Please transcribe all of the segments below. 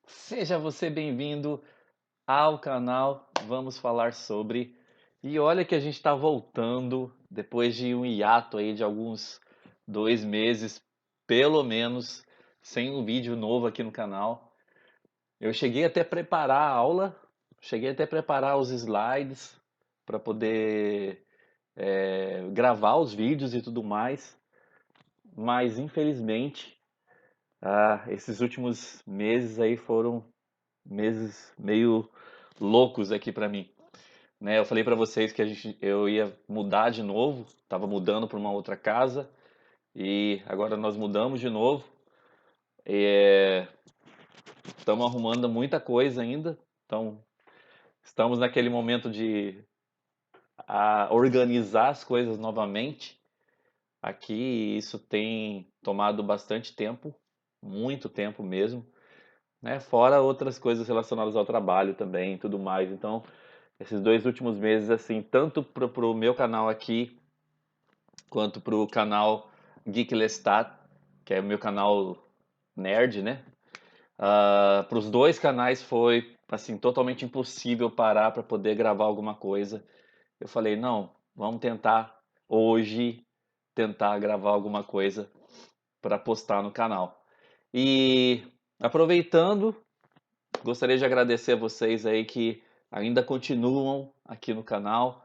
Seja você bem-vindo ao canal Vamos Falar Sobre. E olha que a gente está voltando depois de um hiato aí de alguns 2 meses, pelo menos, sem um vídeo novo aqui no canal. Eu cheguei até a preparar a aula, cheguei até a preparar os slides para poder gravar os vídeos e tudo mais, mas infelizmente esses últimos meses aí foram meses meio loucos aqui pra mim, né? Eu falei pra vocês que eu ia mudar de novo, tava mudando para uma outra casa e agora nós mudamos de novo. Estamos arrumando muita coisa ainda, então estamos naquele momento de organizar as coisas novamente. Aqui isso tem tomado bastante tempo, muito tempo mesmo, né? Fora outras coisas relacionadas ao trabalho também, e tudo mais. Então esses 2 últimos meses, assim, tanto pro meu canal aqui, quanto pro canal Geek Lestat, que é o meu canal nerd, né? Para os dois canais foi, assim, totalmente impossível parar para poder gravar alguma coisa. Eu falei, não, vamos tentar hoje, tentar gravar alguma coisa para postar no canal. E aproveitando, gostaria de agradecer a vocês aí que ainda continuam aqui no canal,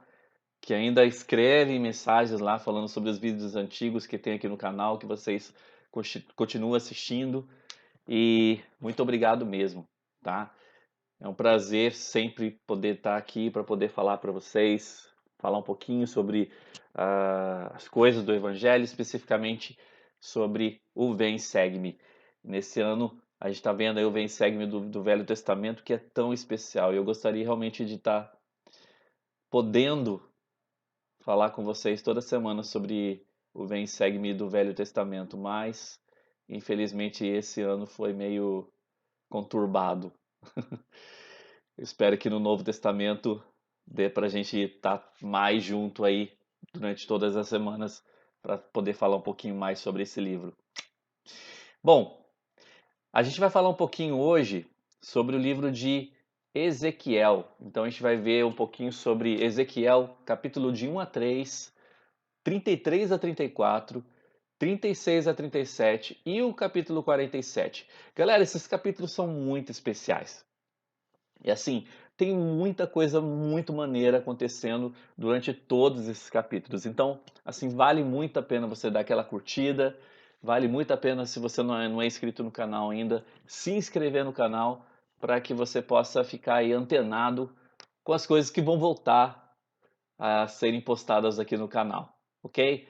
que ainda escrevem mensagens lá falando sobre os vídeos antigos que tem aqui no canal, que vocês continuam assistindo. E muito obrigado mesmo, tá? É um prazer sempre poder estar aqui para poder falar para vocês, falar um pouquinho sobre as coisas do Evangelho, especificamente sobre o Vem Segue-me. Nesse ano a gente está vendo aí o Vem Segue-me do Velho Testamento, que é tão especial. E eu gostaria realmente de estar podendo falar com vocês toda semana sobre o Vem Segue-me do Velho Testamento, mas infelizmente esse ano foi meio conturbado. Eu espero que no Novo Testamento dê para a gente estar mais junto aí durante todas as semanas para poder falar um pouquinho mais sobre esse livro. Bom, a gente vai falar um pouquinho hoje sobre o livro de Ezequiel. Então a gente vai ver um pouquinho sobre Ezequiel, capítulo de 1 a 3, 33 a 34, 36 a 37 e o capítulo 47. Galera, esses capítulos são muito especiais. E assim, tem muita coisa muito maneira acontecendo durante todos esses capítulos. Então, assim, vale muito a pena você dar aquela curtida, vale muito a pena, se você não é inscrito no canal ainda, se inscrever no canal para que você possa ficar aí antenado com as coisas que vão voltar a serem postadas aqui no canal, ok?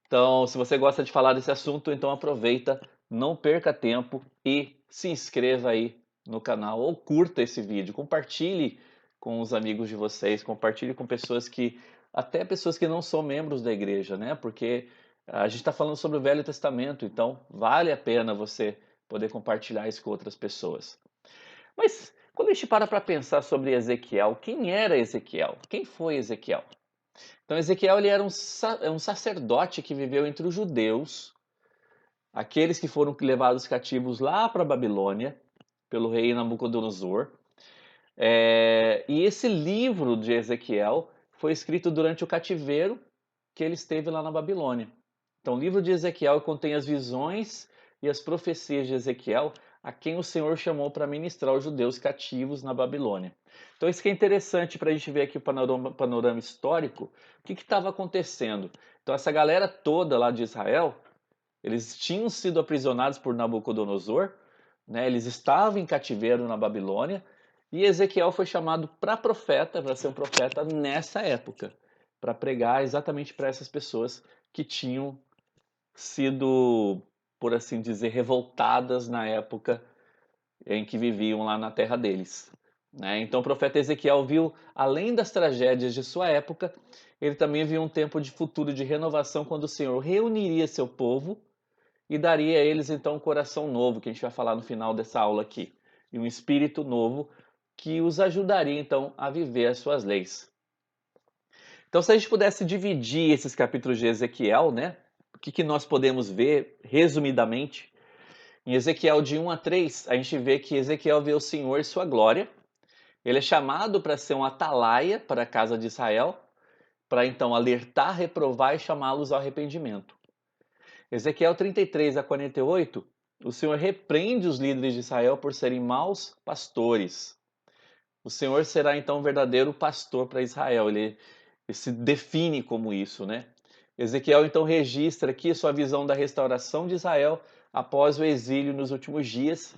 Então, se você gosta de falar desse assunto, então aproveita, não perca tempo e se inscreva aí no canal ou curta esse vídeo, compartilhe com os amigos de vocês, compartilhe com pessoas até pessoas que não são membros da igreja, né? Porque a gente está falando sobre o Velho Testamento, então vale a pena você poder compartilhar isso com outras pessoas. Mas quando a gente para pensar sobre Ezequiel, quem era Ezequiel? Quem foi Ezequiel? Então Ezequiel ele era um sacerdote que viveu entre os judeus, aqueles que foram levados cativos lá para a Babilônia pelo rei Nabucodonosor. E esse livro de Ezequiel foi escrito durante o cativeiro que ele esteve lá na Babilônia. Então o livro de Ezequiel contém as visões e as profecias de Ezequiel, a quem o Senhor chamou para ministrar os judeus cativos na Babilônia. Então isso que é interessante para a gente ver aqui o panorama histórico, o que estava acontecendo. Então essa galera toda lá de Israel, eles tinham sido aprisionados por Nabucodonosor, né? Eles estavam em cativeiro na Babilônia, e Ezequiel foi chamado para profeta, para ser um profeta nessa época, para pregar exatamente para essas pessoas que tinham sido, por assim dizer, revoltadas na época em que viviam lá na terra deles, né? Então o profeta Ezequiel viu, além das tragédias de sua época, ele também viu um tempo de futuro de renovação, quando o Senhor reuniria seu povo e daria a eles então um coração novo, que a gente vai falar no final dessa aula aqui, e um espírito novo que os ajudaria então a viver as suas leis. Então, se a gente pudesse dividir esses capítulos de Ezequiel, né, o que nós podemos ver resumidamente? Em Ezequiel de 1 a 3, a gente vê que Ezequiel vê o Senhor e sua glória. Ele é chamado para ser um atalaia para a casa de Israel, para então alertar, reprovar e chamá-los ao arrependimento. Ezequiel 33 a 48, o Senhor repreende os líderes de Israel por serem maus pastores. O Senhor será então um verdadeiro pastor para Israel. Ele se define como isso, né? Ezequiel então registra aqui sua visão da restauração de Israel após o exílio nos últimos dias.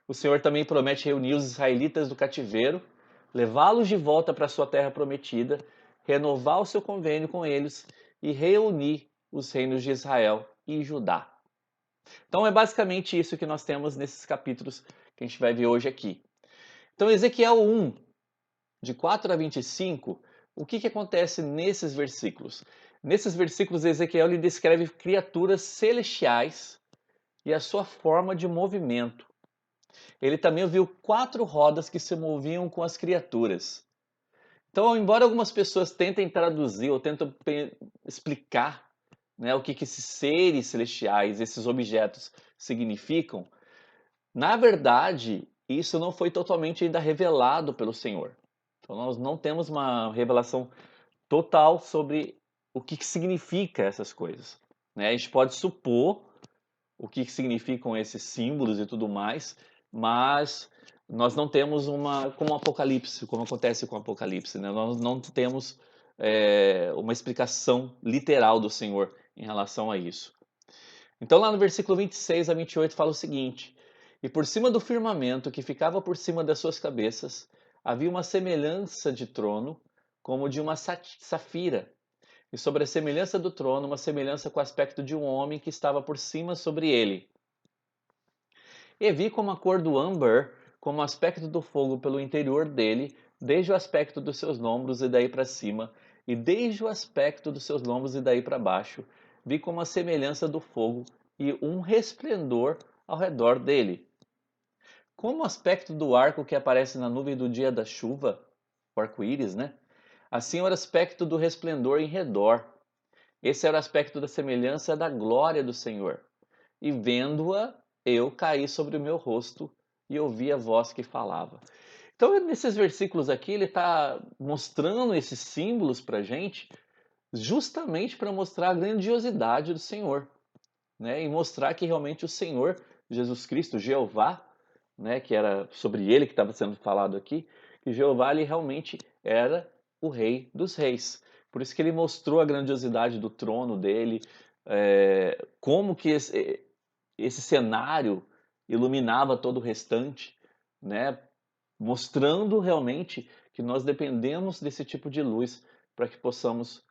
O Senhor também promete reunir os israelitas do cativeiro, levá-los de volta para sua terra prometida, renovar o seu convênio com eles e reunir os reinos de Israel e Judá. Então é basicamente isso que nós temos nesses capítulos que a gente vai ver hoje aqui. Então Ezequiel 1, de 4 a 25, o que acontece nesses versículos? Nesses versículos, Ezequiel lhe descreve criaturas celestiais e a sua forma de movimento. Ele também viu 4 rodas que se moviam com as criaturas. Então, embora algumas pessoas tentem traduzir ou tentem explicar, né, o que esses seres celestiais, esses objetos significam, na verdade, isso não foi totalmente ainda revelado pelo Senhor. Então, nós não temos uma revelação total sobre o que significa essas coisas, né? A gente pode supor o que significam esses símbolos e tudo mais, mas nós não temos como Apocalipse, como acontece com o Apocalipse, né? Nós não temos uma explicação literal do Senhor em relação a isso. Então lá no versículo 26 a 28 fala o seguinte: E por cima do firmamento que ficava por cima das suas cabeças, havia uma semelhança de trono, como de uma safira, e sobre a semelhança do trono, uma semelhança com o aspecto de um homem que estava por cima sobre ele. E vi como a cor do âmbar, como o aspecto do fogo pelo interior dele, desde o aspecto dos seus lombos e daí para cima, e desde o aspecto dos seus lombos e daí para baixo, vi como a semelhança do fogo e um resplendor ao redor dele. Como o aspecto do arco que aparece na nuvem do dia da chuva, o arco-íris, né? Assim era o aspecto do resplendor em redor. Esse era o aspecto da semelhança da glória do Senhor. E vendo-a, eu caí sobre o meu rosto e ouvi a voz que falava. Então, nesses versículos aqui, ele está mostrando esses símbolos para a gente, justamente para mostrar a grandiosidade do Senhor, né? E mostrar que realmente o Senhor, Jesus Cristo, Jeová, né? Que era sobre ele que estava sendo falado aqui, que Jeová ele realmente era o Rei dos Reis. Por isso que ele mostrou a grandiosidade do trono dele, como que esse cenário iluminava todo o restante, né? Mostrando realmente que nós dependemos desse tipo de luz para que possamos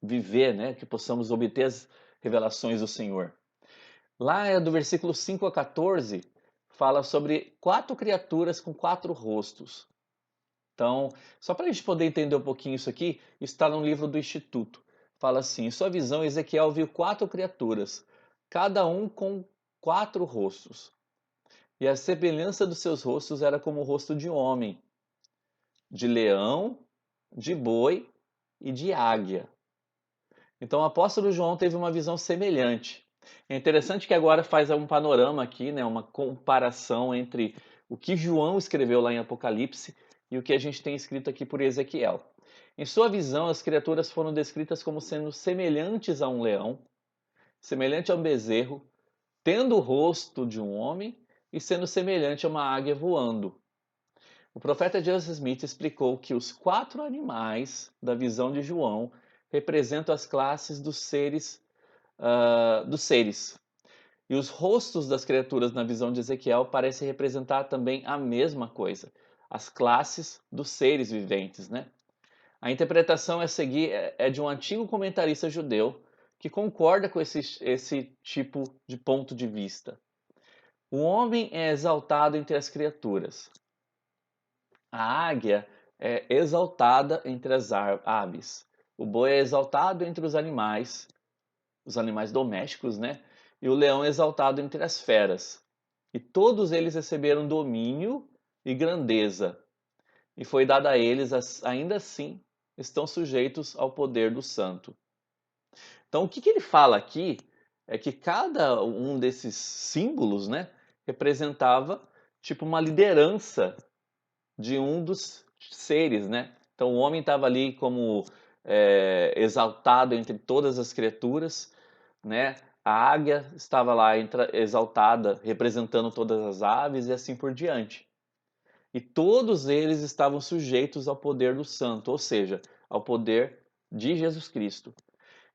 viver, né? Que possamos obter as revelações do Senhor. Lá do versículo 5 a 14, fala sobre 4 criaturas com 4 rostos. Então, só para a gente poder entender um pouquinho isso aqui, está no livro do Instituto. Fala assim: em sua visão, Ezequiel viu 4 criaturas, cada um com 4 rostos. E a semelhança dos seus rostos era como o rosto de homem, de leão, de boi e de águia. Então o apóstolo João teve uma visão semelhante. É interessante que agora faz um panorama aqui, né, uma comparação entre o que João escreveu lá em Apocalipse e o que a gente tem escrito aqui por Ezequiel. Em sua visão, as criaturas foram descritas como sendo semelhantes a um leão, semelhante a um bezerro, tendo o rosto de um homem e sendo semelhante a uma águia voando. O profeta Joseph Smith explicou que os 4 animais da visão de João representam as classes dos seres, E os rostos das criaturas na visão de Ezequiel parecem representar também a mesma coisa, as classes dos seres viventes, né? A interpretação a seguir é de um antigo comentarista judeu que concorda com esse tipo de ponto de vista. O homem é exaltado entre as criaturas. A águia é exaltada entre as aves. O boi é exaltado entre os animais domésticos, né? E o leão é exaltado entre as feras. E todos eles receberam domínio e grandeza. E foi dada a eles, ainda assim, estão sujeitos ao poder do santo. Então, o que ele fala aqui é que cada um desses símbolos, né, representava tipo uma liderança de um dos seres, né? Então o homem estava ali como exaltado entre todas as criaturas, né? A águia estava lá exaltada, representando todas as aves e assim por diante. E todos eles estavam sujeitos ao poder do Santo, ou seja, ao poder de Jesus Cristo.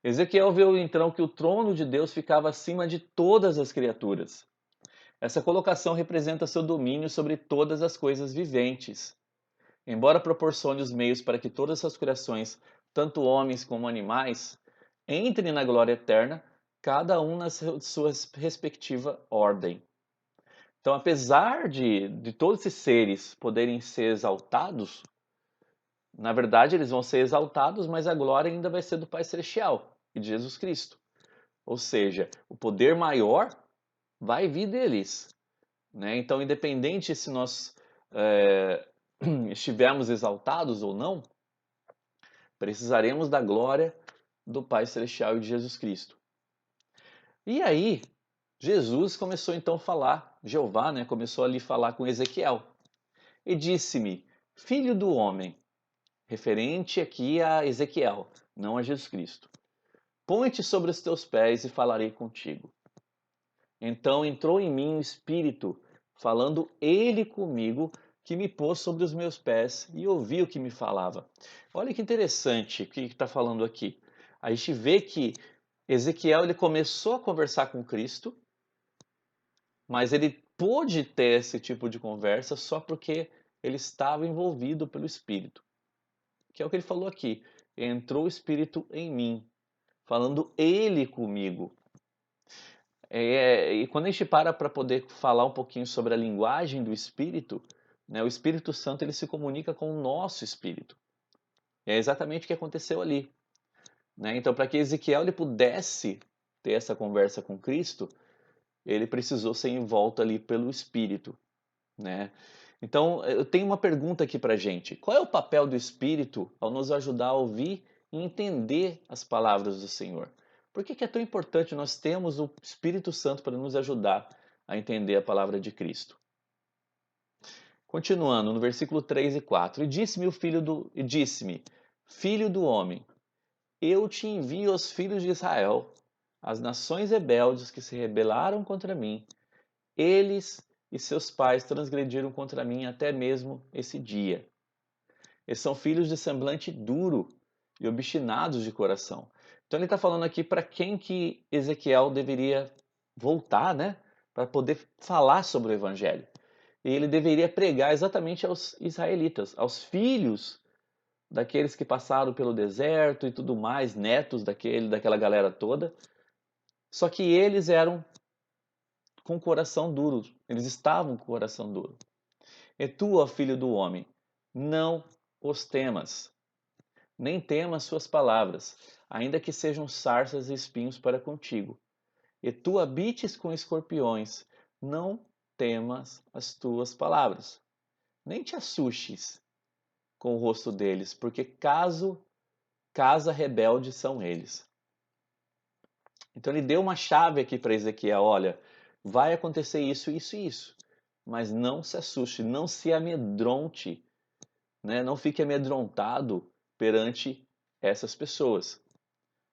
Ezequiel viu então que o trono de Deus ficava acima de todas as criaturas. Essa colocação representa seu domínio sobre todas as coisas viventes. Embora proporcione os meios para que todas as criações, tanto homens como animais, entrem na glória eterna, cada um na sua respectiva ordem. Então, apesar de todos esses seres poderem ser exaltados, na verdade eles vão ser exaltados, mas a glória ainda vai ser do Pai Celestial e de Jesus Cristo. Ou seja, o poder maior vai vir deles. Né? Então, independente se nós estivermos exaltados ou não, precisaremos da glória do Pai Celestial e de Jesus Cristo. E aí, Jesus começou então a falar, Jeová, né, começou ali a falar com Ezequiel. E disse-me, filho do homem, referente aqui a Ezequiel, não a Jesus Cristo. Põe-te sobre os teus pés e falarei contigo. Então entrou em mim o Espírito, falando ele comigo, que me pôs sobre os meus pés e ouvi o que me falava. Olha que interessante o que está falando aqui. A gente vê que Ezequiel ele começou a conversar com Cristo, mas ele pôde ter esse tipo de conversa só porque ele estava envolvido pelo Espírito. Que é o que ele falou aqui. Entrou o Espírito em mim, falando ele comigo. E quando a gente para poder falar um pouquinho sobre a linguagem do Espírito, né, o Espírito Santo ele se comunica com o nosso Espírito. E é exatamente o que aconteceu ali. Né? Então, para que Ezequiel ele pudesse ter essa conversa com Cristo, ele precisou ser envolto ali pelo Espírito. Né? Então, eu tenho uma pergunta aqui para a gente. Qual é o papel do Espírito ao nos ajudar a ouvir e entender as palavras do Senhor? Por que é tão importante nós termos o Espírito Santo para nos ajudar a entender a palavra de Cristo? Continuando, no versículo 3 e 4. E disse-me, filho do homem, eu te envio aos filhos de Israel, as nações rebeldes que se rebelaram contra mim. Eles e seus pais transgrediram contra mim até mesmo esse dia. Eles são filhos de semblante duro e obstinados de coração. Então ele está falando aqui para quem que Ezequiel deveria voltar, né? Para poder falar sobre o evangelho. E ele deveria pregar exatamente aos israelitas, aos filhos daqueles que passaram pelo deserto e tudo mais, netos daquela galera toda. Só que eles eram com o coração duro, eles estavam com o coração duro. E tu, ó filho do homem, não os temas, nem temas suas palavras, ainda que sejam sarças e espinhos para contigo. E tu habites com escorpiões, não temas as tuas palavras, nem te assustes com o rosto deles, porque casa rebelde são eles. Então ele deu uma chave aqui para Ezequiel, olha, vai acontecer isso, isso e isso, mas não se assuste, não se amedronte, né? Não fique amedrontado perante essas pessoas,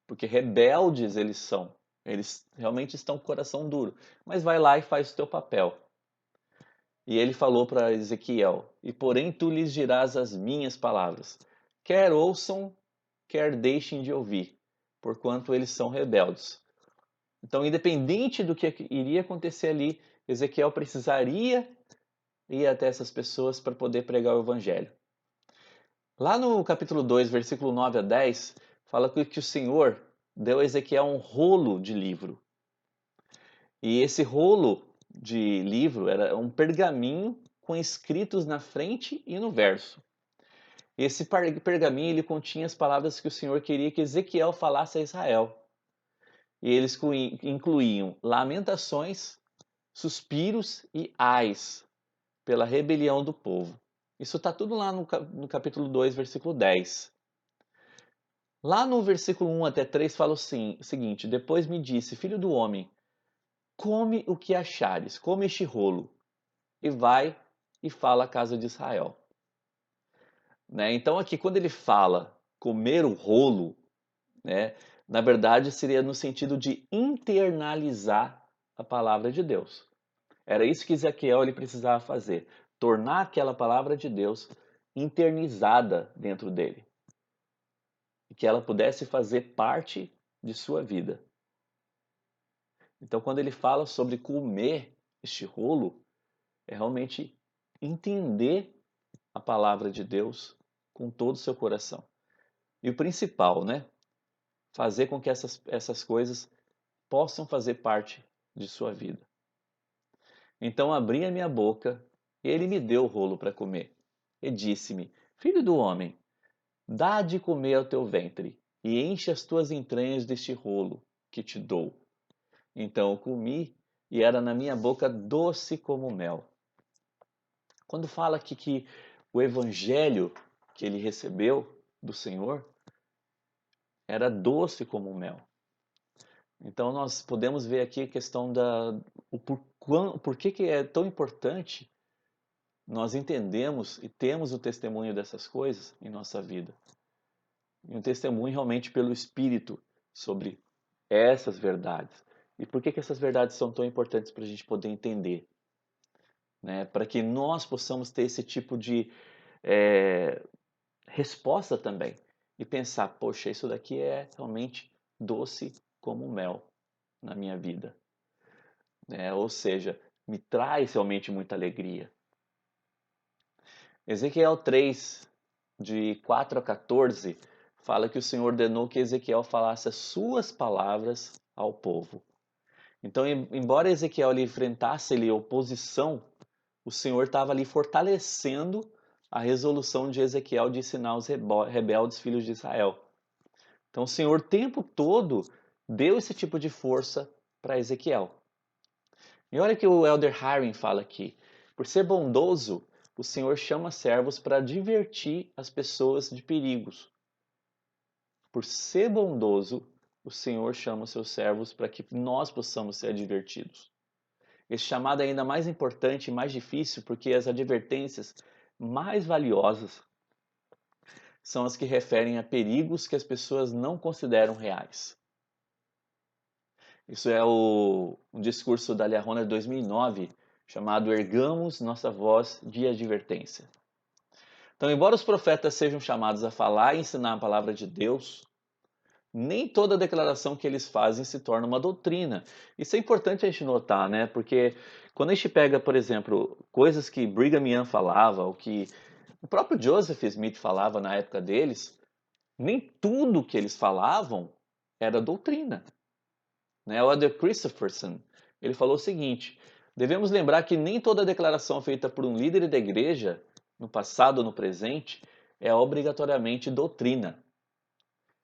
porque rebeldes eles são, eles realmente estão com o coração duro, mas vai lá e faz o teu papel. E ele falou para Ezequiel, e porém tu lhes dirás as minhas palavras, quer ouçam, quer deixem de ouvir, porquanto eles são rebeldes. Então, independente do que iria acontecer ali, Ezequiel precisaria ir até essas pessoas para poder pregar o evangelho. Lá no capítulo 2, versículo 9 a 10, fala que o Senhor deu a Ezequiel um rolo de livro. E esse rolo de livro era um pergaminho com escritos na frente e no verso. Esse pergaminho ele continha as palavras que o Senhor queria que Ezequiel falasse a Israel. E eles incluíam lamentações, suspiros e ais pela rebelião do povo. Isso está tudo lá no capítulo 2, versículo 10. Lá no versículo 1 até 3 fala o seguinte: Depois me disse, filho do homem, come o que achares, come este rolo, e vai e fala à casa de Israel. Né? Então aqui quando ele fala comer o rolo, né, na verdade seria no sentido de internalizar a palavra de Deus. Era isso que Ezequiel ele precisava fazer, tornar aquela palavra de Deus internizada dentro dele, e que ela pudesse fazer parte de sua vida. Então quando ele fala sobre comer este rolo, é realmente entender a palavra de Deus com todo o seu coração. E o principal, né? Fazer com que essas coisas possam fazer parte de sua vida. Então abri a minha boca e ele me deu o rolo para comer. E disse-me: Filho do homem, dá de comer ao teu ventre e enche as tuas entranhas deste rolo que te dou. Então eu comi e era na minha boca doce como mel. Quando fala aqui que o evangelho que ele recebeu do Senhor era doce como mel. Então nós podemos ver aqui a questão por que é tão importante nós entendemos e temos o testemunho dessas coisas em nossa vida. E um testemunho realmente pelo Espírito sobre essas verdades. E por que essas verdades são tão importantes para a gente poder entender? Né? Para que nós possamos ter esse tipo de resposta também. E pensar, poxa, isso daqui é realmente doce como mel na minha vida. Ou seja, me traz realmente muita alegria. Ezequiel 3, de 4 a 14, fala que o Senhor ordenou que Ezequiel falasse as suas palavras ao povo. Então, embora Ezequiel ali enfrentasse ali oposição, o Senhor estava ali fortalecendo a resolução de Ezequiel de ensinar os rebeldes filhos de Israel. Então, o Senhor o tempo todo deu esse tipo de força para Ezequiel. E olha que o Elder Hiring fala aqui. Por ser bondoso, o Senhor chama servos para divertir as pessoas de perigos. Por ser bondoso, o Senhor chama seus servos para que nós possamos ser advertidos. Esse chamado é ainda mais importante e mais difícil porque as advertências mais valiosas são as que referem a perigos que as pessoas não consideram reais. Isso é um discurso da Liahona de 2009, chamado Ergamos Nossa Voz de Advertência. Então, embora os profetas sejam chamados a falar e ensinar a palavra de Deus, nem toda declaração que eles fazem se torna uma doutrina. Isso é importante a gente notar, né? Porque quando a gente pega, por exemplo, coisas que Brigham Young falava, ou que o próprio Joseph Smith falava na época deles, nem tudo que eles falavam era doutrina. Né? O Elder Christopherson, ele falou o seguinte: devemos lembrar que nem toda declaração feita por um líder da igreja, no passado ou no presente, é obrigatoriamente doutrina.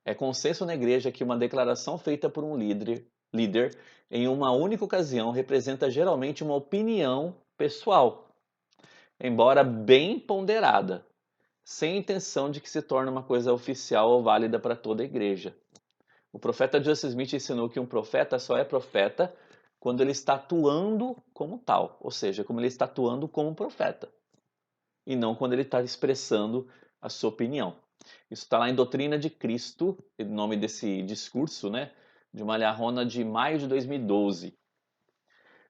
É consenso na igreja que uma declaração feita por um líder em uma única ocasião representa geralmente uma opinião pessoal, embora bem ponderada, sem intenção de que se torne uma coisa oficial ou válida para toda a igreja. O profeta Joseph Smith ensinou que um profeta só é profeta quando ele está atuando como tal, ou seja, como ele está atuando como profeta, e não quando ele está expressando a sua opinião. Isso está lá em Doutrina de Cristo, o nome desse discurso, né, de uma liahona de maio de 2012.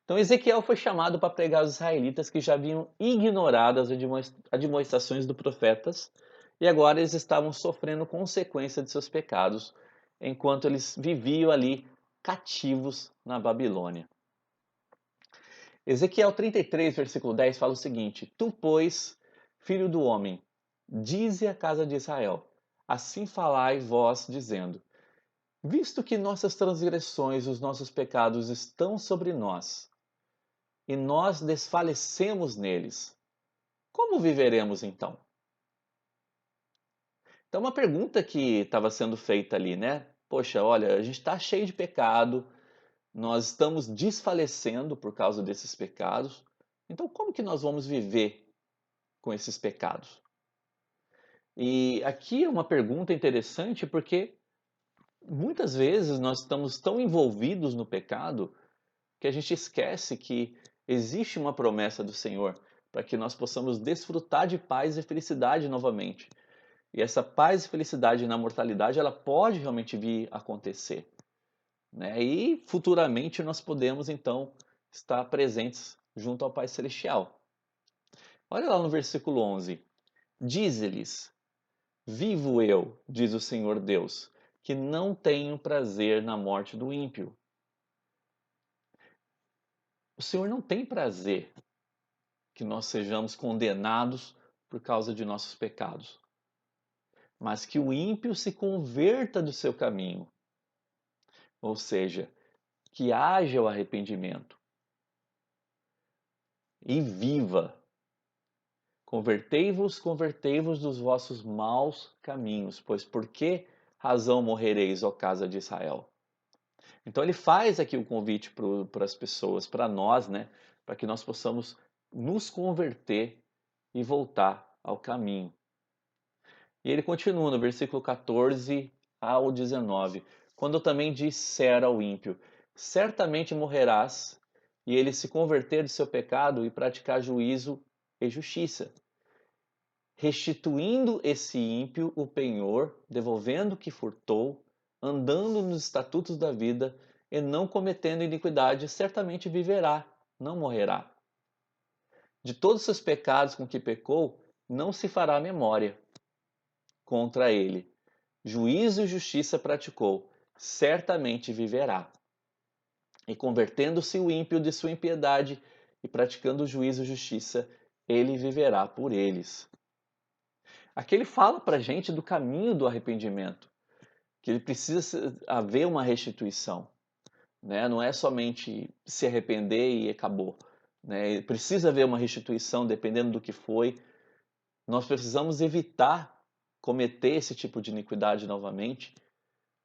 Então Ezequiel foi chamado para pregar aos israelitas que já haviam ignorado as admoestações dos profetas e agora eles estavam sofrendo consequência de seus pecados enquanto eles viviam ali cativos na Babilônia. Ezequiel 33, versículo 10 fala o seguinte: Tu, pois, filho do homem, dize à casa de Israel: Assim falai vós, dizendo: Visto que nossas transgressões e os nossos pecados estão sobre nós, e nós desfalecemos neles, como viveremos então? Então, uma pergunta que estava sendo feita ali, né? Poxa, olha, a gente está cheio de pecado, nós estamos desfalecendo por causa desses pecados, então como que nós vamos viver com esses pecados? E aqui é uma pergunta interessante porque muitas vezes nós estamos tão envolvidos no pecado que a gente esquece que existe uma promessa do Senhor para que nós possamos desfrutar de paz e felicidade novamente. E essa paz e felicidade na mortalidade, ela pode realmente vir a acontecer, né? E futuramente nós podemos então estar presentes junto ao Pai Celestial. Olha lá no versículo 11. Diz-lhes: Vivo eu, diz o Senhor Deus, que não tenho prazer na morte do ímpio. O Senhor não tem prazer que nós sejamos condenados por causa de nossos pecados, mas que o ímpio se converta do seu caminho, ou seja, que haja o arrependimento e viva. Convertei-vos, convertei-vos dos vossos maus caminhos, pois por que razão morrereis, ó casa de Israel? Então ele faz aqui o convite para as pessoas, para nós, né, para que nós possamos nos converter e voltar ao caminho. E ele continua no versículo 14 ao 19. Quando eu também disser ao ímpio, certamente morrerás, e ele se converter de seu pecado e praticar juízo e justiça, restituindo esse ímpio o penhor, devolvendo o que furtou, andando nos estatutos da vida e não cometendo iniquidade, certamente viverá, não morrerá. De todos os seus pecados com que pecou, não se fará memória contra ele. Juízo e justiça praticou, certamente viverá. E convertendo-se o ímpio de sua impiedade e praticando juízo e justiça, ele viverá por eles. Aqui ele fala para a gente do caminho do arrependimento, que ele precisa haver uma restituição, né? Não é somente se arrepender e acabou, né? Precisa haver uma restituição dependendo do que foi. Nós precisamos evitar cometer esse tipo de iniquidade novamente,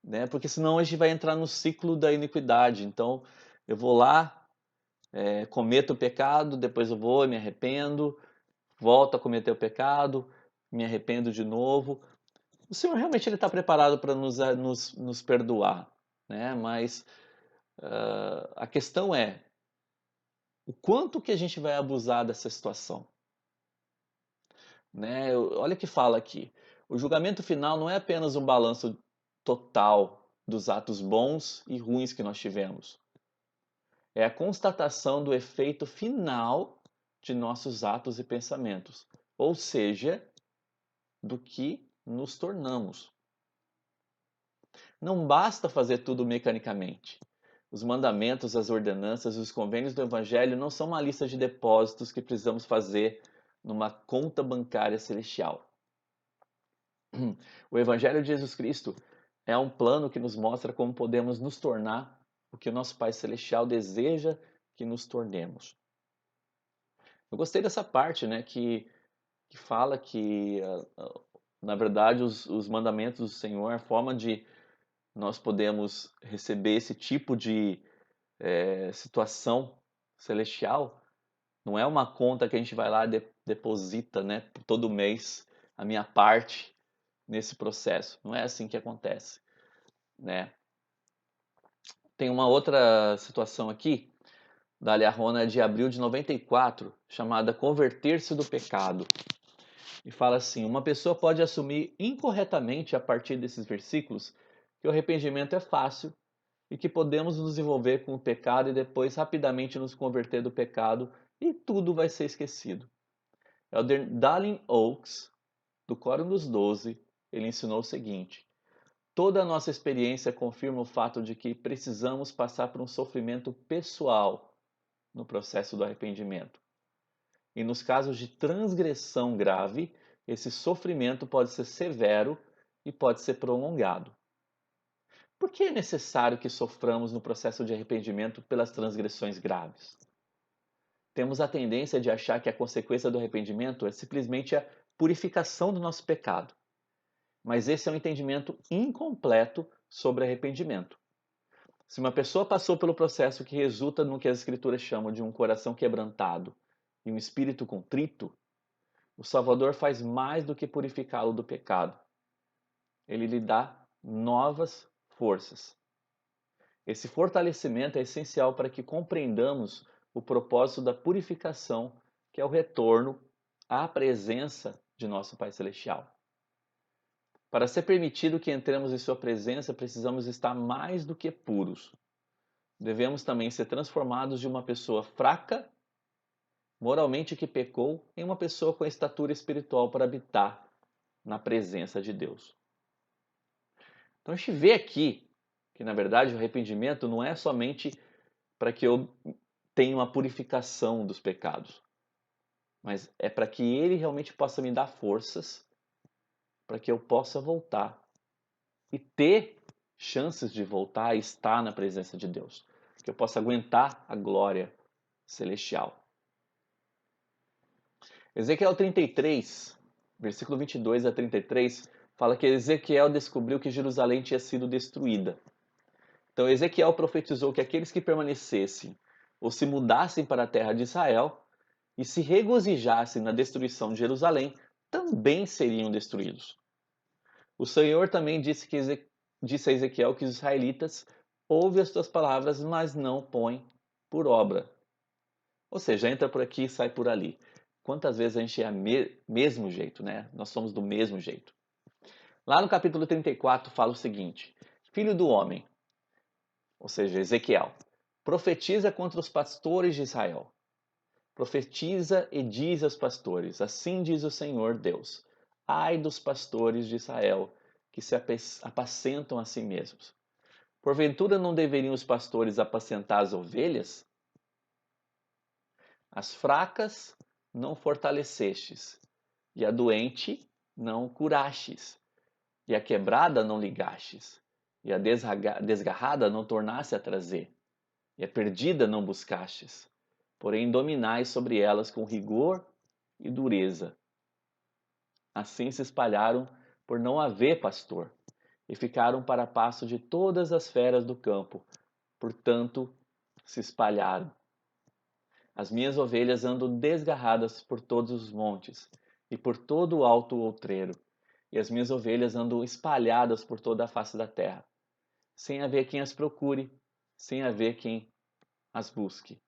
né? Porque senão a gente vai entrar no ciclo da iniquidade. Então, eu vou lá, cometo o pecado, depois eu vou e me arrependo, volto a cometer o pecado, me arrependo de novo. O Senhor realmente ele está preparado para nos perdoar, né? Mas a questão é o quanto que a gente vai abusar dessa situação, né? Olha o que fala aqui. O julgamento final não é apenas um balanço total dos atos bons e ruins que nós tivemos. É a constatação do efeito final de nossos atos e pensamentos, ou seja, do que nos tornamos. Não basta fazer tudo mecanicamente. Os mandamentos, as ordenanças, os convênios do Evangelho não são uma lista de depósitos que precisamos fazer numa conta bancária celestial. O Evangelho de Jesus Cristo é um plano que nos mostra como podemos nos tornar o que o nosso Pai Celestial deseja que nos tornemos. Eu gostei dessa parte, né, que fala que, na verdade, os mandamentos do Senhor, a forma de nós podemos receber esse tipo de situação celestial, não é uma conta que a gente vai lá e deposita, né, todo mês a minha parte nesse processo. Não é assim que acontece, né? Tem uma outra situação aqui, da Aliarrona de abril de 94, chamada Converter-se do Pecado. E fala assim: uma pessoa pode assumir incorretamente a partir desses versículos que o arrependimento é fácil e que podemos nos envolver com o pecado e depois rapidamente nos converter do pecado e tudo vai ser esquecido. Elder Dallin Oaks, do Quórum dos Doze, ele ensinou o seguinte: toda a nossa experiência confirma o fato de que precisamos passar por um sofrimento pessoal no processo do arrependimento. E nos casos de transgressão grave, esse sofrimento pode ser severo e pode ser prolongado. Por que é necessário que soframos no processo de arrependimento pelas transgressões graves? Temos a tendência de achar que a consequência do arrependimento é simplesmente a purificação do nosso pecado. Mas esse é um entendimento incompleto sobre arrependimento. Se uma pessoa passou pelo processo que resulta no que as Escrituras chamam de um coração quebrantado e um espírito contrito, o Salvador faz mais do que purificá-lo do pecado. Ele lhe dá novas forças. Esse fortalecimento é essencial para que compreendamos o propósito da purificação, que é o retorno à presença de nosso Pai Celestial. Para ser permitido que entremos em Sua presença, precisamos estar mais do que puros. Devemos também ser transformados de uma pessoa fraca, moralmente que pecou, em uma pessoa com estatura espiritual para habitar na presença de Deus. Então a gente vê aqui que, na verdade, o arrependimento não é somente para que eu tenha uma purificação dos pecados, mas é para que Ele realmente possa me dar forças para que eu possa voltar e ter chances de voltar e estar na presença de Deus, que eu possa aguentar a glória celestial. Ezequiel 33, versículo 22 a 33, fala que Ezequiel descobriu que Jerusalém tinha sido destruída. Então Ezequiel profetizou que aqueles que permanecessem ou se mudassem para a terra de Israel e se regozijassem na destruição de Jerusalém também seriam destruídos. O Senhor também disse a Ezequiel que os israelitas ouvem as tuas palavras, mas não põem por obra. Ou seja, entra por aqui e sai por ali. Quantas vezes a gente é mesmo jeito, né? Nós somos do mesmo jeito. Lá no capítulo 34 fala o seguinte: Filho do homem, ou seja, Ezequiel, profetiza contra os pastores de Israel. Profetiza e diz aos pastores: Assim diz o Senhor Deus: Ai dos pastores de Israel, que se apacentam a si mesmos. Porventura não deveriam os pastores apacentar as ovelhas? As fracas não fortalecestes, e a doente não curastes, e a quebrada não ligastes, e a desgarrada não tornasse a trazer, e a perdida não buscastes, porém dominais sobre elas com rigor e dureza. Assim se espalharam por não haver pastor, e ficaram para pasto de todas as feras do campo, portanto se espalharam. As minhas ovelhas andam desgarradas por todos os montes e por todo o alto outreiro, e as minhas ovelhas andam espalhadas por toda a face da terra, sem haver quem as procure, sem haver quem as busque.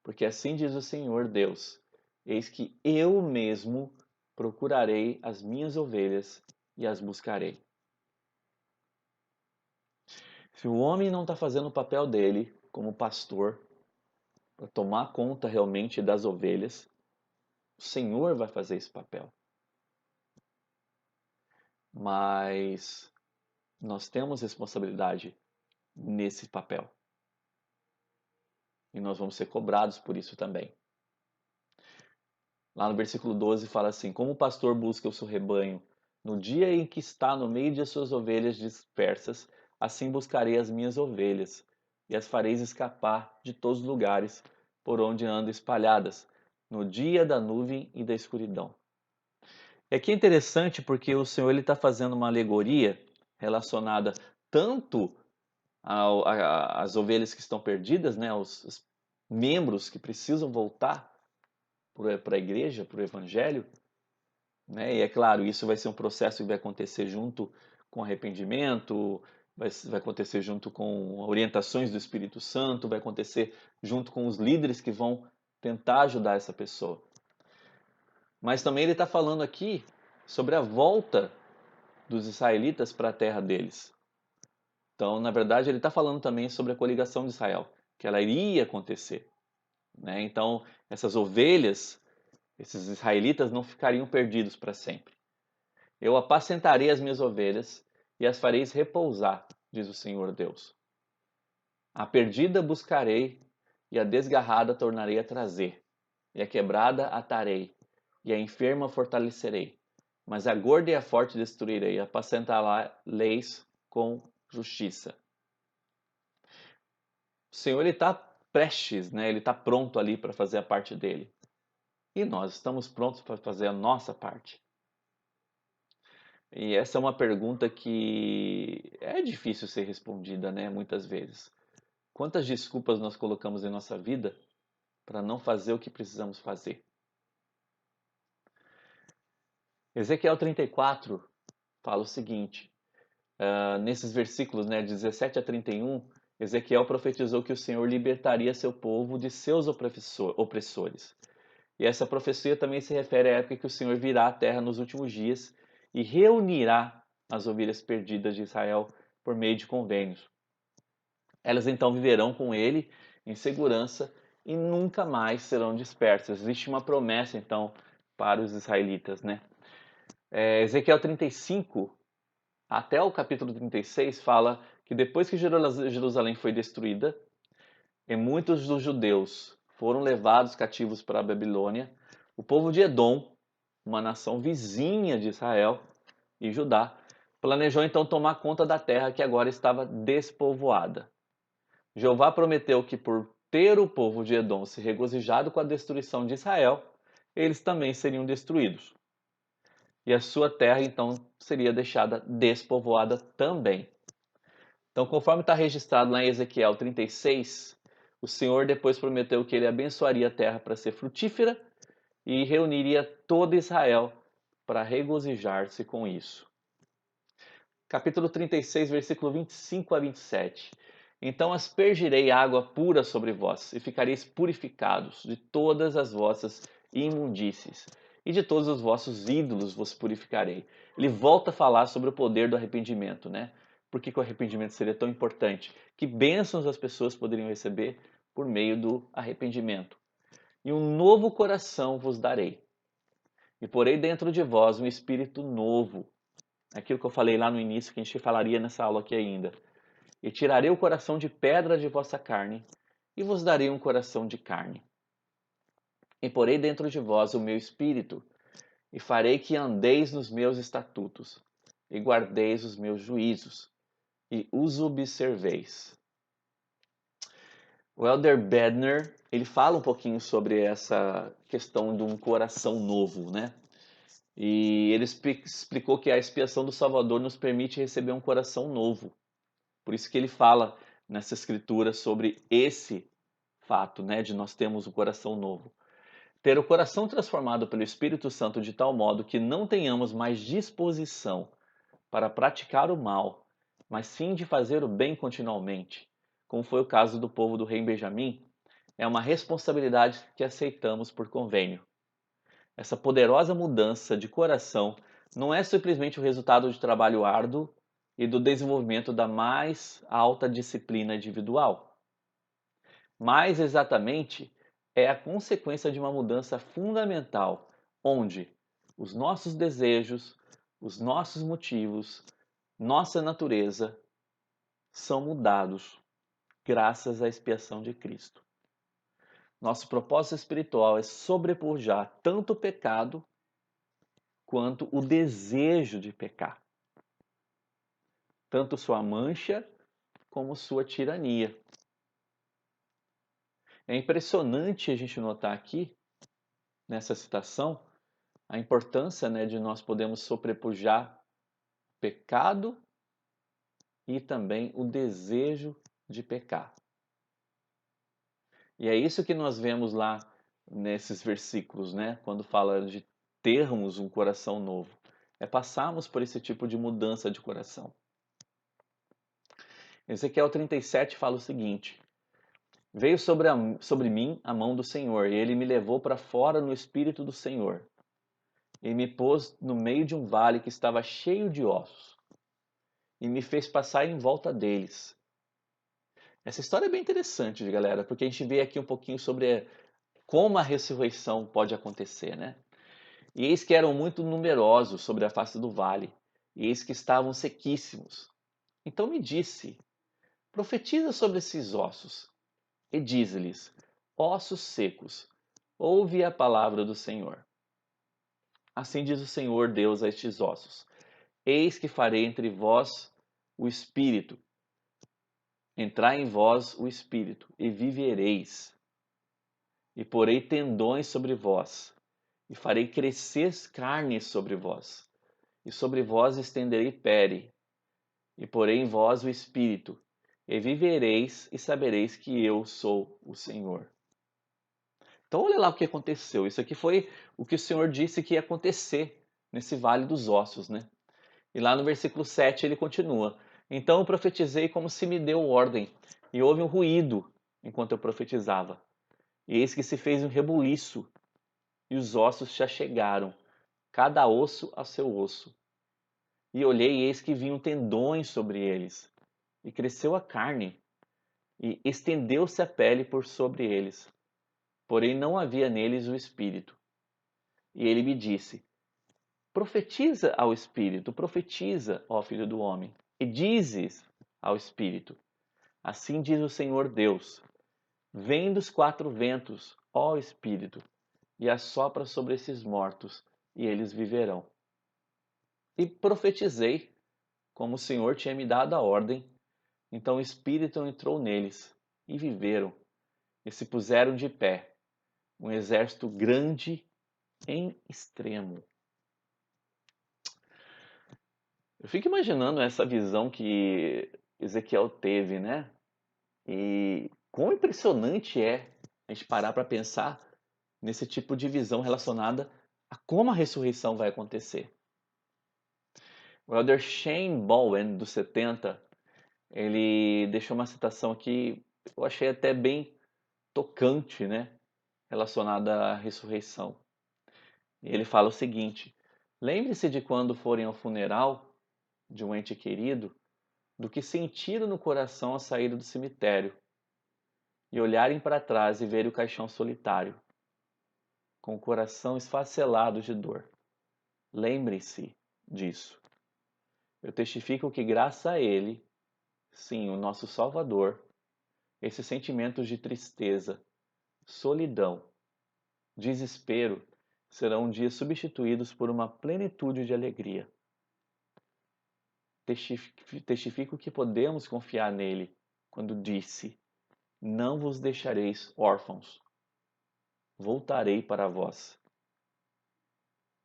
Porque assim diz o Senhor Deus: Eis que eu mesmo procurarei as minhas ovelhas e as buscarei. Se o homem não está fazendo o papel dele como pastor, para tomar conta realmente das ovelhas, o Senhor vai fazer esse papel. Mas nós temos responsabilidade nesse papel. E nós vamos ser cobrados por isso também. Lá no versículo 12 fala assim: Como o pastor busca o seu rebanho no dia em que está no meio de suas ovelhas dispersas, assim buscarei as minhas ovelhas e as fareis escapar de todos os lugares por onde andam espalhadas, no dia da nuvem e da escuridão. E aqui é interessante porque o Senhor está fazendo uma alegoria relacionada tanto às ovelhas que estão perdidas, né, os membros que precisam voltar para a igreja, para o evangelho, né? E é claro, isso vai ser um processo que vai acontecer junto com arrependimento, vai acontecer junto com orientações do Espírito Santo, vai acontecer junto com os líderes que vão tentar ajudar essa pessoa. Mas também ele está falando aqui sobre a volta dos israelitas para a terra deles. Então, na verdade, ele está falando também sobre a coligação de Israel, que ela iria acontecer, né? Então, essas ovelhas, esses israelitas não ficariam perdidos para sempre. Eu apacentarei as minhas ovelhas e as fareis repousar, diz o Senhor Deus. A perdida buscarei e a desgarrada tornarei a trazer, e a quebrada atarei, e a enferma fortalecerei. Mas a gorda e a forte destruirei, apacentá-la-leis com justiça. O Senhor está prestes, né? Ele está pronto ali para fazer a parte dele. E nós estamos prontos para fazer a nossa parte. E essa é uma pergunta que é difícil ser respondida, né? Muitas vezes. Quantas desculpas nós colocamos em nossa vida para não fazer o que precisamos fazer? Ezequiel 34 fala o seguinte: nesses versículos, né, 17 a 31, Ezequiel profetizou que o Senhor libertaria seu povo de seus opressores. E essa profecia também se refere à época que o Senhor virá à terra nos últimos dias e reunirá as ovelhas perdidas de Israel por meio de convênios. Elas então viverão com ele em segurança e nunca mais serão dispersas. Existe uma promessa então para os israelitas, né? Ezequiel 35 até o capítulo 36 fala que depois que Jerusalém foi destruída e muitos dos judeus foram levados cativos para a Babilônia, o povo de Edom, uma nação vizinha de Israel e Judá, planejou então tomar conta da terra que agora estava despovoada. Jeová prometeu que por ter o povo de Edom se regozijado com a destruição de Israel, eles também seriam destruídos. E a sua terra então seria deixada despovoada também. Então, conforme está registrado lá em Ezequiel 36, o Senhor depois prometeu que ele abençoaria a terra para ser frutífera e reuniria todo Israel para regozijar-se com isso. Capítulo 36, versículo 25 a 27. Então aspergirei água pura sobre vós, e ficareis purificados de todas as vossas imundícies, e de todos os vossos ídolos vos purificarei. Ele volta a falar sobre o poder do arrependimento, né? Por que o arrependimento seria tão importante? Que bênçãos as pessoas poderiam receber por meio do arrependimento. E um novo coração vos darei, e porei dentro de vós um espírito novo. Aquilo que eu falei lá no início, que a gente falaria nessa aula aqui ainda. E tirarei o coração de pedra de vossa carne, e vos darei um coração de carne. E porei dentro de vós o meu espírito, e farei que andeis nos meus estatutos, e guardeis os meus juízos, e os observeis. O Elder Bedner, ele fala um pouquinho sobre essa questão de um coração novo, né? E ele explicou que a expiação do Salvador nos permite receber um coração novo. Por isso que ele fala nessa escritura sobre esse fato, né, de nós termos um coração novo. Ter o coração transformado pelo Espírito Santo de tal modo que não tenhamos mais disposição para praticar o mal, mas sim de fazer o bem continualmente, como foi o caso do povo do rei Benjamim, é uma responsabilidade que aceitamos por convênio. Essa poderosa mudança de coração não é simplesmente o resultado de trabalho árduo e do desenvolvimento da mais alta disciplina individual. Mais exatamente, é a consequência de uma mudança fundamental, onde os nossos desejos, os nossos motivos, nossa natureza são mudados graças à expiação de Cristo. Nosso propósito espiritual é sobrepujar tanto o pecado quanto o desejo de pecar, tanto sua mancha como sua tirania. É impressionante a gente notar aqui, nessa citação, a importância, né, de nós podermos sobrepujar o pecado e também o desejo de pecar. E é isso que nós vemos lá nesses versículos, né, quando fala de termos um coração novo. É passarmos por esse tipo de mudança de coração. Ezequiel 37 fala o seguinte: Veio sobre mim a mão do Senhor, e ele me levou para fora no espírito do Senhor, e me pôs no meio de um vale que estava cheio de ossos, e me fez passar em volta deles. Essa história é bem interessante, galera, porque a gente vê aqui um pouquinho sobre como a ressurreição pode acontecer, né? E eis que eram muito numerosos sobre a face do vale, e eis que estavam sequíssimos. Então me disse: Profetiza sobre esses ossos, e diz-lhes: Ossos secos, ouve a palavra do Senhor. Assim diz o Senhor Deus a estes ossos: Eis que farei entre vós o espírito, entrai em vós o espírito, e vivereis. E porei tendões sobre vós, e farei crescer carne sobre vós, e sobre vós estenderei pele, e porei em vós o espírito, e vivereis e sabereis que eu sou o Senhor. Então olha lá o que aconteceu. Isso aqui foi o que o Senhor disse que ia acontecer nesse vale dos ossos, né? E lá no versículo 7 ele continua: Então eu profetizei como se me deu ordem, e houve um ruído enquanto eu profetizava. E eis que se fez um rebuliço, e os ossos se achegaram, cada osso a seu osso. E olhei, e eis que vinham tendões sobre eles, e cresceu a carne, e estendeu-se a pele por sobre eles. Porém não havia neles o espírito. E ele me disse: Profetiza ao espírito, profetiza, ó filho do homem, e dizes ao espírito: Assim diz o Senhor Deus: Vem dos quatro ventos, ó espírito, e assopra sobre esses mortos, e eles viverão. E profetizei, como o Senhor tinha me dado a ordem. Então o espírito entrou neles, e viveram, e se puseram de pé, um exército grande em extremo. Eu fico imaginando essa visão que Ezequiel teve, né? E quão impressionante é a gente parar para pensar nesse tipo de visão relacionada a como a ressurreição vai acontecer. O elder Shane Bowen, dos 70, ele deixou uma citação aqui, eu achei até bem tocante, né? Relacionada à ressurreição. E ele fala o seguinte: lembre-se de quando forem ao funeral de um ente querido, do que sentiram no coração a saída do cemitério e olharem para trás e verem o caixão solitário, com o coração esfacelado de dor. Lembre-se disso. Eu testifico que, graças a Ele, sim, o nosso Salvador, esses sentimentos de tristeza, solidão, desespero serão um dia substituídos por uma plenitude de alegria. Testifico que podemos confiar nele quando disse: Não vos deixareis órfãos, voltarei para vós.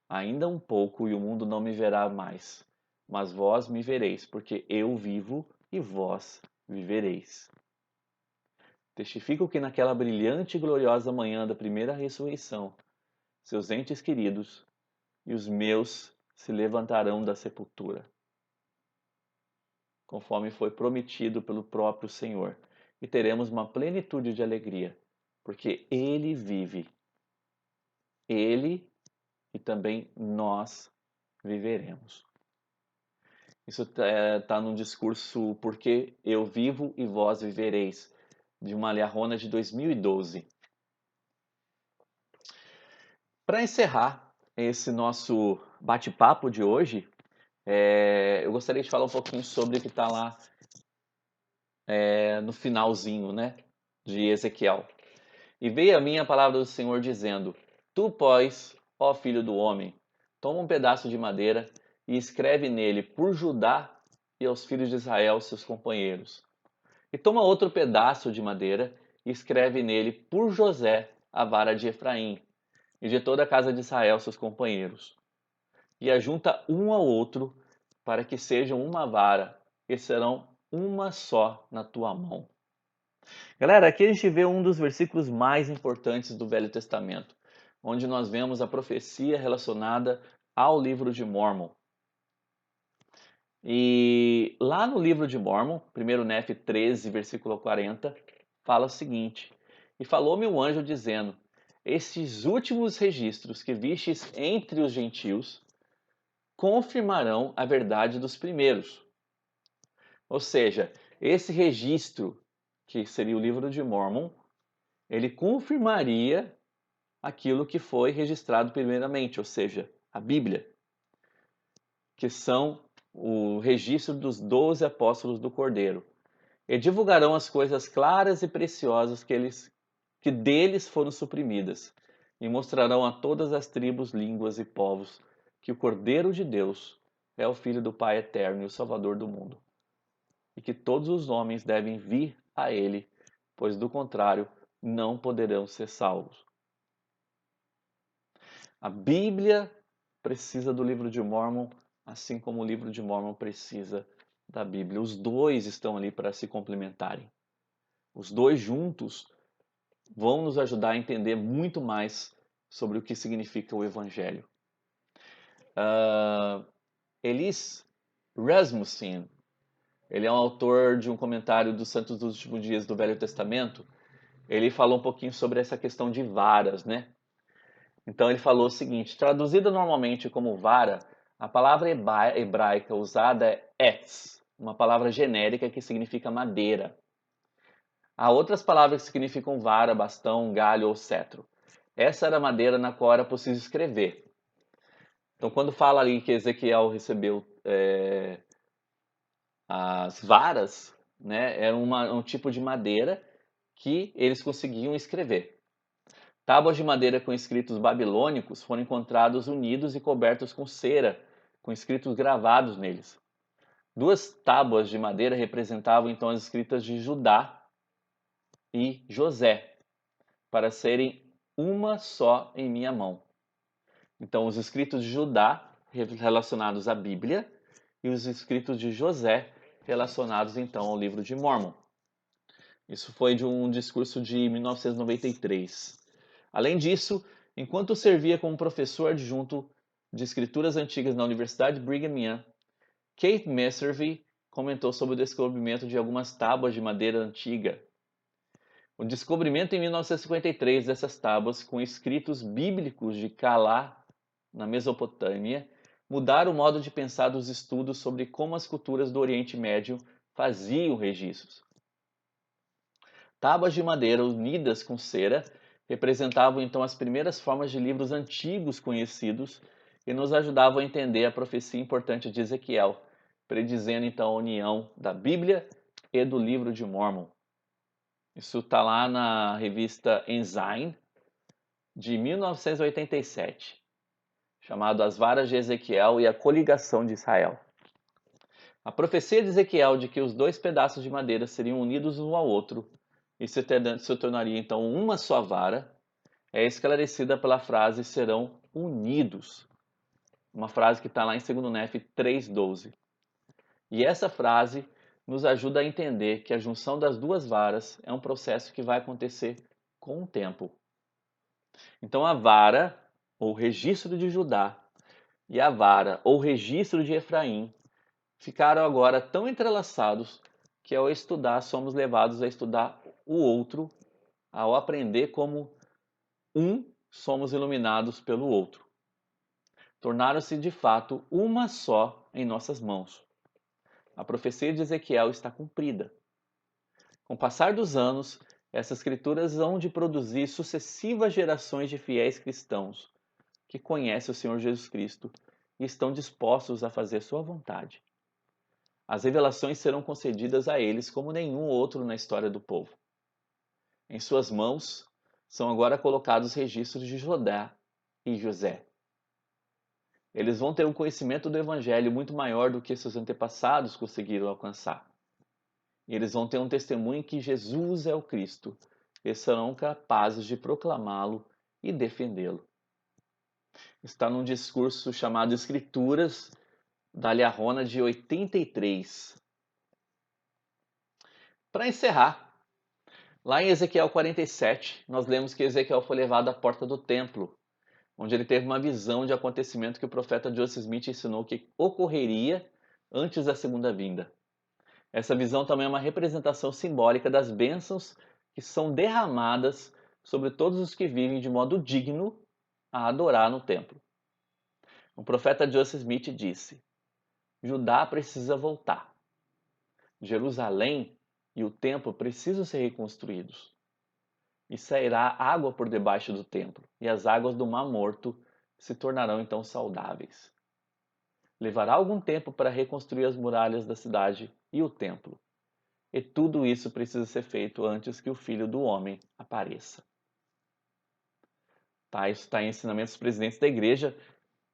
Ainda um pouco e o mundo não me verá mais, mas vós me vereis, porque eu vivo e vós vivereis. Testifico que naquela brilhante e gloriosa manhã da primeira ressurreição, seus entes queridos e os meus se levantarão da sepultura, conforme foi prometido pelo próprio Senhor, e teremos uma plenitude de alegria, porque Ele vive. Ele e também nós viveremos. Isso está no discurso Porque Eu Vivo e Vós Vivereis, de uma Liarrona de 2012. Para encerrar esse nosso bate-papo de hoje, eu gostaria de falar um pouquinho sobre o que está lá no finalzinho, né, de Ezequiel. E veio a mim a palavra do Senhor dizendo: Tu, pois, ó filho do homem, toma um pedaço de madeira e escreve nele por Judá e aos filhos de Israel, seus companheiros. E toma outro pedaço de madeira e escreve nele por José, a vara de Efraim, e de toda a casa de Israel, seus companheiros. E ajunta um ao outro, para que sejam uma vara, e serão uma só na tua mão. Galera, aqui a gente vê um dos versículos mais importantes do Velho Testamento, onde nós vemos a profecia relacionada ao livro de Mórmon. E lá no livro de Mórmon, 1 Nef 13, versículo 40, fala o seguinte: E falou-me um anjo dizendo: Estes últimos registros que vistes entre os gentios confirmarão a verdade dos primeiros. Ou seja, esse registro, que seria o livro de Mórmon, ele confirmaria aquilo que foi registrado primeiramente, ou seja, a Bíblia, que são o registro dos 12 apóstolos do Cordeiro. E divulgarão as coisas claras e preciosas que deles foram suprimidas, e mostrarão a todas as tribos, línguas e povos que o Cordeiro de Deus é o Filho do Pai eterno e o Salvador do mundo, e que todos os homens devem vir a ele, pois do contrário não poderão ser salvos. A Bíblia precisa do livro de Mórmon, assim como o livro de Mórmon precisa da Bíblia. Os dois estão ali para se complementarem. Os dois juntos vão nos ajudar a entender muito mais sobre o que significa o Evangelho. Elis Rasmussen, ele é um autor de um comentário dos Santos dos Últimos Dias do Velho Testamento. Ele falou um pouquinho sobre essa questão de varas, né? Então ele falou o seguinte: traduzida normalmente como vara, a palavra hebraica usada é etz, uma palavra genérica que significa madeira. Há outras palavras que significam vara, bastão, galho ou cetro. Essa era a madeira na qual era possível escrever. Então, quando fala ali que Ezequiel recebeu as varas, né, era um tipo de madeira que eles conseguiam escrever. Tábuas de madeira com escritos babilônicos foram encontrados unidos e cobertos com cera, com escritos gravados neles. Duas tábuas de madeira representavam então as escritas de Judá e José, para serem uma só em minha mão. Então, os escritos de Judá, relacionados à Bíblia, e os escritos de José, relacionados então ao livro de Mórmon. Isso foi de um discurso de 1993. Além disso, enquanto servia como professor adjunto de escrituras antigas na Universidade Brigham Young, Kate Messervy comentou sobre o descobrimento de algumas tábuas de madeira antiga. O descobrimento em 1953 dessas tábuas com escritos bíblicos de Calá, na Mesopotâmia, mudaram o modo de pensar dos estudos sobre como as culturas do Oriente Médio faziam registros. Tábuas de madeira unidas com cera representavam então as primeiras formas de livros antigos conhecidos e nos ajudavam a entender a profecia importante de Ezequiel, predizendo então a união da Bíblia e do livro de Mórmon. Isso está lá na revista Ensign, de 1987, chamado As Varas de Ezequiel e a Coligação de Israel. A profecia de Ezequiel de que os dois pedaços de madeira seriam unidos um ao outro e se tornaria então uma só vara, é esclarecida pela frase serão unidos, uma frase que está lá em 2 Nef 3,12. E essa frase nos ajuda a entender que a junção das duas varas é um processo que vai acontecer com o tempo. Então a vara, ou registro de Judá, e a vara, ou registro de Efraim, ficaram agora tão entrelaçados que ao estudar somos levados a estudar o outro, ao aprender como um somos iluminados pelo outro. Tornaram-se de fato uma só em nossas mãos. A profecia de Ezequiel está cumprida. Com o passar dos anos, essas escrituras hão de produzir sucessivas gerações de fiéis cristãos que conhecem o Senhor Jesus Cristo e estão dispostos a fazer sua vontade. As revelações serão concedidas a eles como nenhum outro na história do povo. Em suas mãos são agora colocados registros de Judá e José. Eles vão ter um conhecimento do Evangelho muito maior do que seus antepassados conseguiram alcançar. E eles vão ter um testemunho que Jesus é o Cristo e serão capazes de proclamá-lo e defendê-lo. Está num discurso chamado Escrituras, da Liahona de 83. Para encerrar, lá em Ezequiel 47, nós lemos que Ezequiel foi levado à porta do templo, onde ele teve uma visão de acontecimento que o profeta Joseph Smith ensinou que ocorreria antes da segunda vinda. Essa visão também é uma representação simbólica das bênçãos que são derramadas sobre todos os que vivem de modo digno a adorar no templo. O profeta Joseph Smith disse: Judá precisa voltar. Jerusalém e o templo precisam ser reconstruídos. E sairá água por debaixo do templo, e as águas do Mar Morto se tornarão então saudáveis. Levará algum tempo para reconstruir as muralhas da cidade e o templo. E tudo isso precisa ser feito antes que o Filho do Homem apareça. Tá, isso está em Ensinamentos dos Presidentes da Igreja,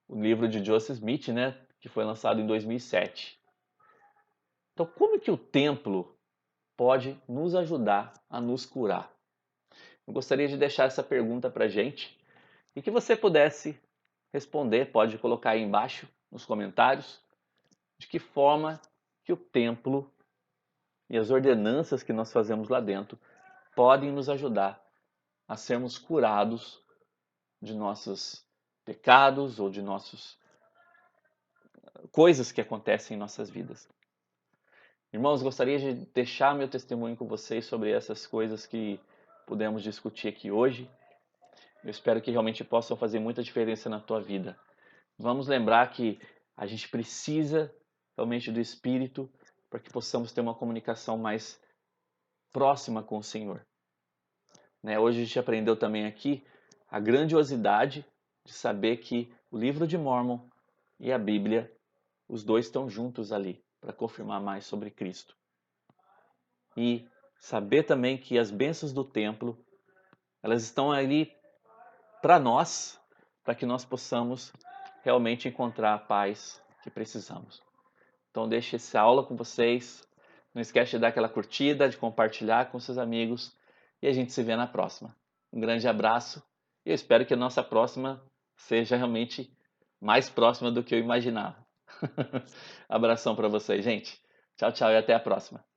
o livro de Joseph Smith, né, que foi lançado em 2007. Então, como que o templo pode nos ajudar a nos curar? Eu gostaria de deixar essa pergunta para a gente e que você pudesse responder, pode colocar aí embaixo nos comentários, de que forma que o templo e as ordenanças que nós fazemos lá dentro podem nos ajudar a sermos curados de nossos pecados ou de coisas que acontecem em nossas vidas. Irmãos, gostaria de deixar meu testemunho com vocês sobre essas coisas que pudemos discutir aqui hoje. Eu espero que realmente possam fazer muita diferença na tua vida. Vamos lembrar que a gente precisa realmente do Espírito para que possamos ter uma comunicação mais próxima com o Senhor. Hoje a gente aprendeu também aqui a grandiosidade de saber que o livro de Mórmon e a Bíblia, os dois estão juntos ali para confirmar mais sobre Cristo. E saber também que as bênçãos do templo, elas estão ali para nós, para que nós possamos realmente encontrar a paz que precisamos. Então deixe essa aula com vocês. Não esquece de dar aquela curtida, de compartilhar com seus amigos e a gente se vê na próxima. Um grande abraço e eu espero que a nossa próxima seja realmente mais próxima do que eu imaginava. Abração para vocês, gente. Tchau, tchau e até a próxima.